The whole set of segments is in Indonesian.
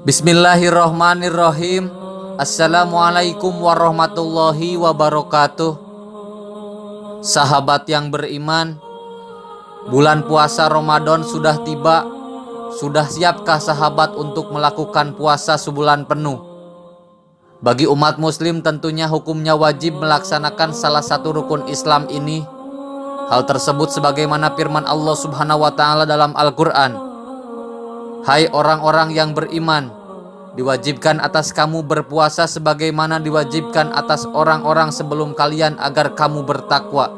Bismillahirrahmanirrahim. Assalamualaikum warahmatullahi wabarakatuh. Sahabat yang beriman, bulan puasa Ramadan sudah tiba. Sudah siapkah sahabat untuk melakukan puasa sebulan penuh? Bagi umat muslim tentunya hukumnya wajib melaksanakan salah satu rukun Islam ini. Hal tersebut sebagaimana firman Allah Subhanahu wa taala dalam Al-Qur'an. Hai orang-orang yang beriman, diwajibkan atas kamu berpuasa sebagaimana diwajibkan atas orang-orang sebelum kalian agar kamu bertakwa.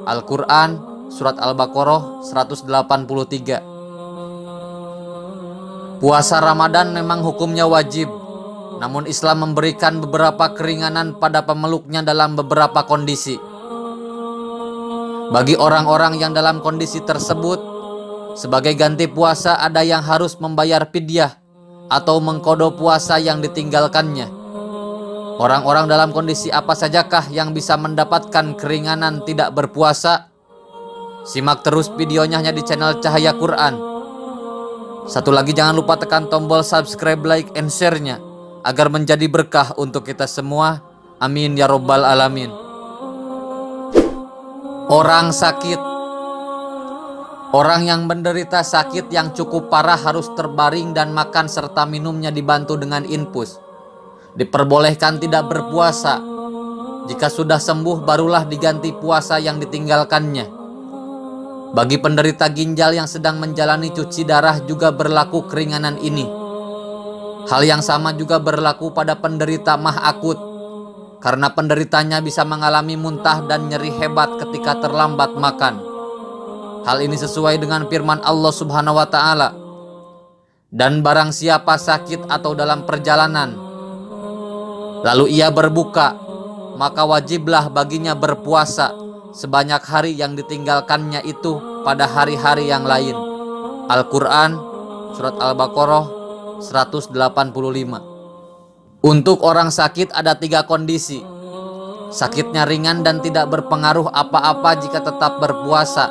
Al-Quran Surat Al-Baqarah 183. Puasa Ramadan memang hukumnya wajib, namun Islam memberikan beberapa keringanan pada pemeluknya dalam beberapa kondisi. Bagi orang-orang yang dalam kondisi tersebut, sebagai ganti puasa ada yang harus membayar fidyah atau mengqadha puasa yang ditinggalkannya. Orang-orang dalam kondisi apa sajakah yang bisa mendapatkan keringanan tidak berpuasa? Simak terus videonya hanya di channel Cahaya Quran. Satu lagi, jangan lupa tekan tombol subscribe, like, and share-nya agar menjadi berkah untuk kita semua. Amin ya robbal alamin. Orang sakit. Orang yang menderita sakit yang cukup parah harus terbaring dan makan serta minumnya dibantu dengan infus. Diperbolehkan tidak berpuasa. Jika sudah sembuh barulah diganti puasa yang ditinggalkannya. Bagi penderita ginjal yang sedang menjalani cuci darah juga berlaku keringanan ini. Hal yang sama juga berlaku pada penderita mah akut, karena penderitanya bisa mengalami muntah dan nyeri hebat ketika terlambat makan. Hal ini sesuai dengan firman Allah Subhanahu wa taala. Dan barang siapa sakit atau dalam perjalanan, lalu ia berbuka, maka wajiblah baginya berpuasa sebanyak hari yang ditinggalkannya itu pada hari-hari yang lain. Al-Quran Surat Al-Baqarah 185. Untuk orang sakit ada 3 kondisi. Sakitnya ringan dan tidak berpengaruh apa-apa jika tetap berpuasa,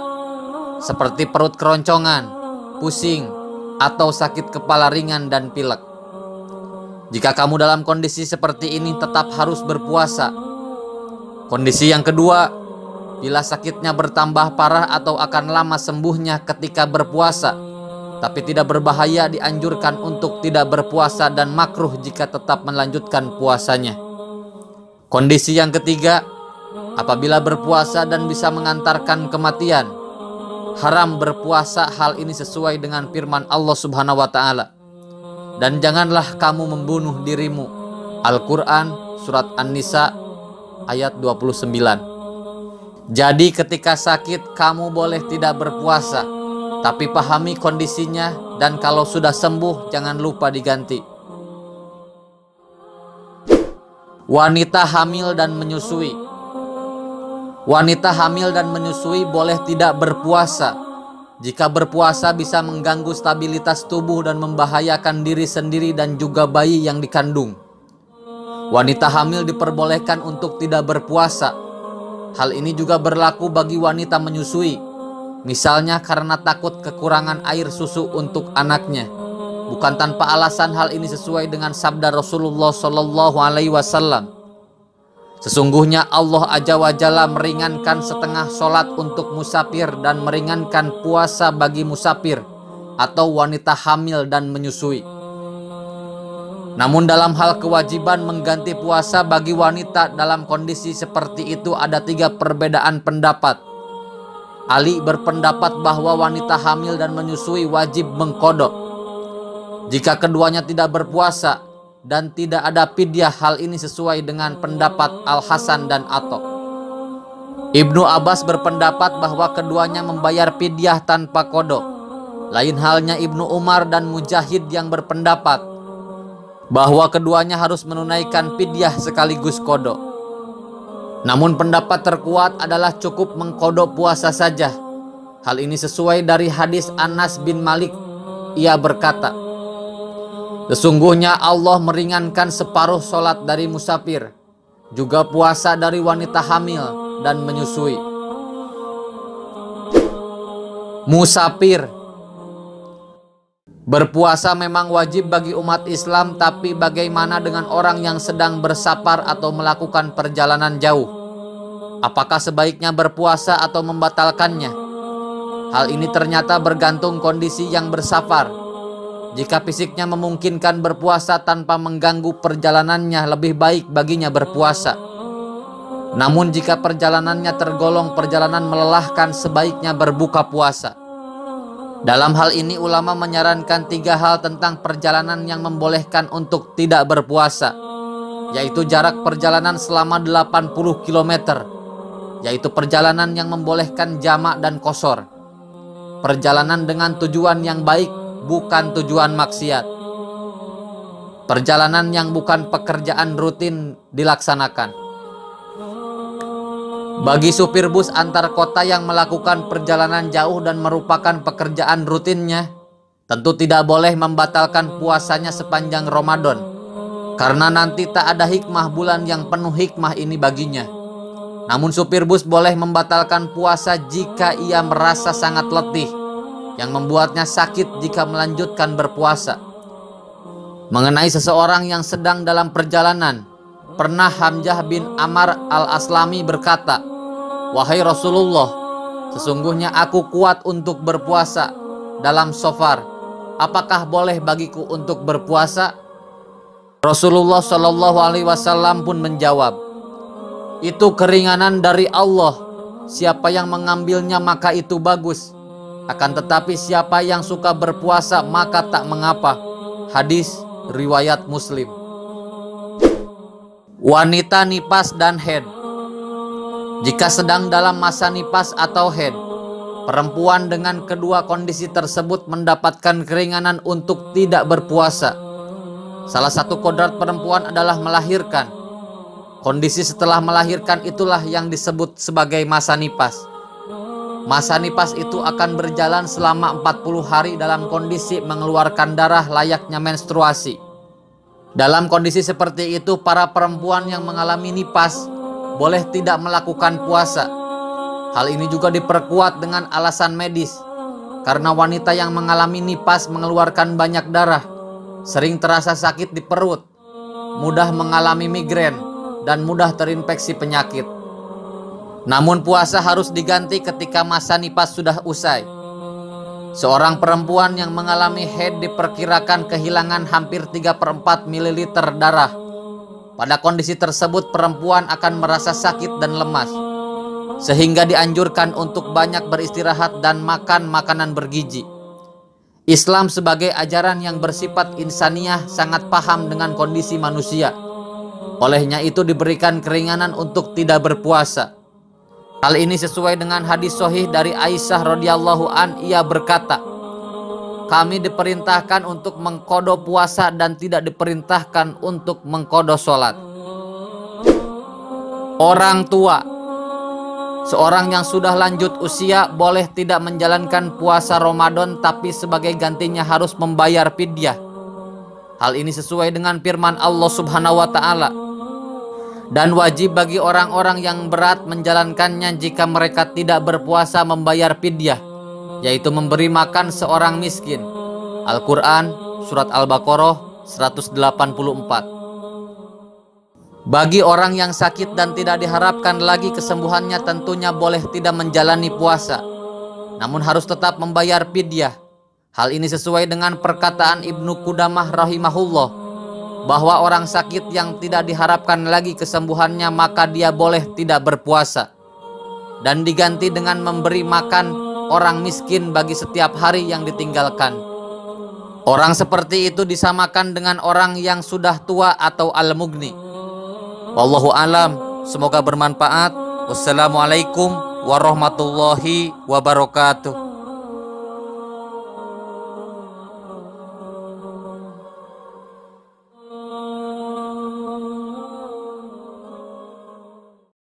seperti perut keroncongan, pusing, atau sakit kepala ringan dan pilek. Jika kamu dalam kondisi seperti ini tetap harus berpuasa. Kondisi yang kedua, bila sakitnya bertambah parah atau akan lama sembuhnya ketika berpuasa, tapi tidak berbahaya, dianjurkan untuk tidak berpuasa dan makruh jika tetap melanjutkan puasanya. Kondisi yang ketiga, apabila berpuasa dan bisa mengantarkan kematian, haram berpuasa. Hal ini sesuai dengan firman Allah Subhanahu wa taala. Dan janganlah kamu membunuh dirimu. Al-Quran Surat An-Nisa ayat 29. Jadi ketika sakit kamu boleh tidak berpuasa, tapi pahami kondisinya, dan kalau sudah sembuh jangan lupa diganti. Wanita hamil dan menyusui. Wanita hamil dan menyusui boleh tidak berpuasa. Jika berpuasa bisa mengganggu stabilitas tubuh dan membahayakan diri sendiri dan juga bayi yang dikandung. Wanita hamil diperbolehkan untuk tidak berpuasa. Hal ini juga berlaku bagi wanita menyusui, misalnya karena takut kekurangan air susu untuk anaknya. Bukan tanpa alasan hal ini sesuai dengan sabda Rasulullah Shallallahu Alaihi Wasallam. Sesungguhnya Allah Azza wa Jalla meringankan setengah sholat untuk musafir dan meringankan puasa bagi musafir atau wanita hamil dan menyusui. Namun dalam hal kewajiban mengganti puasa bagi wanita dalam kondisi seperti itu ada 3 perbedaan pendapat. Ali berpendapat bahwa wanita hamil dan menyusui wajib mengqadha jika keduanya tidak berpuasa dan tidak ada fidyah. Hal ini sesuai dengan pendapat Al-Hasan dan Atha. Ibnu Abbas berpendapat bahwa keduanya membayar fidyah tanpa qadha. Lain halnya Ibnu Umar dan Mujahid yang berpendapat bahwa keduanya harus menunaikan fidyah sekaligus qadha. Namun pendapat terkuat adalah cukup mengqadha puasa saja. Hal ini sesuai dari hadis Anas bin Malik. Ia berkata, Sesungguhnya Allah meringankan separuh sholat dari musafir, juga puasa dari wanita hamil dan menyusui. Musafir. Berpuasa memang wajib bagi umat Islam, tapi bagaimana dengan orang yang sedang bersafar atau melakukan perjalanan jauh? Apakah sebaiknya berpuasa atau membatalkannya? Hal ini ternyata bergantung kondisi yang bersafar. Jika fisiknya memungkinkan berpuasa tanpa mengganggu perjalanannya, lebih baik baginya berpuasa. Namun jika perjalanannya tergolong perjalanan melelahkan, sebaiknya berbuka puasa. Dalam hal ini ulama menyarankan 3 hal tentang perjalanan yang membolehkan untuk tidak berpuasa, yaitu jarak perjalanan selama 80 km, yaitu perjalanan yang membolehkan jamak dan qashar, perjalanan dengan tujuan yang baik bukan tujuan maksiat, perjalanan yang bukan pekerjaan rutin dilaksanakan. Bagi supir bus antar kota yang melakukan perjalanan jauh dan merupakan pekerjaan rutinnya, tentu tidak boleh membatalkan puasanya sepanjang Ramadan, karena nanti tak ada hikmah bulan yang penuh hikmah ini baginya. Namun supir bus boleh membatalkan puasa jika ia merasa sangat letih, yang membuatnya sakit jika melanjutkan berpuasa. Mengenai seseorang yang sedang dalam perjalanan, pernah Hamzah bin Amr al-Aslami berkata, "Wahai Rasulullah, sesungguhnya aku kuat untuk berpuasa dalam safar. Apakah boleh bagiku untuk berpuasa?" Rasulullah Shallallahu Alaihi Wasallam pun menjawab, "Itu keringanan dari Allah. Siapa yang mengambilnya maka itu bagus. Akan tetapi siapa yang suka berpuasa maka tak mengapa." Hadis riwayat Muslim. Wanita nipas dan haid. Jika sedang dalam masa nipas atau haid, perempuan dengan kedua kondisi tersebut mendapatkan keringanan untuk tidak berpuasa. Salah satu kodrat perempuan adalah melahirkan. Kondisi setelah melahirkan itulah yang disebut sebagai masa nipas. Masa nipas itu akan berjalan selama 40 hari dalam kondisi mengeluarkan darah layaknya menstruasi. Dalam kondisi seperti itu, para perempuan yang mengalami nipas boleh tidak melakukan puasa. Hal ini juga diperkuat dengan alasan medis, karena wanita yang mengalami nipas mengeluarkan banyak darah, sering terasa sakit di perut, mudah mengalami migrain, dan mudah terinfeksi penyakit. Namun puasa harus diganti ketika masa nipas sudah usai. Seorang perempuan yang mengalami haid diperkirakan kehilangan hampir 3/4 ml darah. Pada kondisi tersebut perempuan akan merasa sakit dan lemas, sehingga dianjurkan untuk banyak beristirahat dan makan makanan bergizi. Islam sebagai ajaran yang bersifat insaniyah sangat paham dengan kondisi manusia. Olehnya itu diberikan keringanan untuk tidak berpuasa. Hal ini sesuai dengan hadis sahih dari Aisyah radhiyallahu an. Ia berkata, "Kami diperintahkan untuk mengqadha puasa dan tidak diperintahkan untuk mengqadha sholat." Orang tua. Seorang yang sudah lanjut usia boleh tidak menjalankan puasa Ramadan, tapi sebagai gantinya harus membayar fidyah. Hal ini sesuai dengan firman Allah Subhanahu wa Ta'ala. Dan wajib bagi orang-orang yang berat menjalankannya jika mereka tidak berpuasa membayar fidyah, yaitu memberi makan seorang miskin. Al-Quran Surat Al-Baqarah 184. Bagi orang yang sakit dan tidak diharapkan lagi kesembuhannya, tentunya boleh tidak menjalani puasa, namun harus tetap membayar fidyah. Hal ini sesuai dengan perkataan Ibnu Qudamah rahimahullah, bahwa orang sakit yang tidak diharapkan lagi kesembuhannya maka dia boleh tidak berpuasa, dan diganti dengan memberi makan orang miskin bagi setiap hari yang ditinggalkan. Orang seperti itu disamakan dengan orang yang sudah tua atau al-mughni. Wallahu alam, semoga bermanfaat. Wassalamualaikum warahmatullahi wabarakatuh.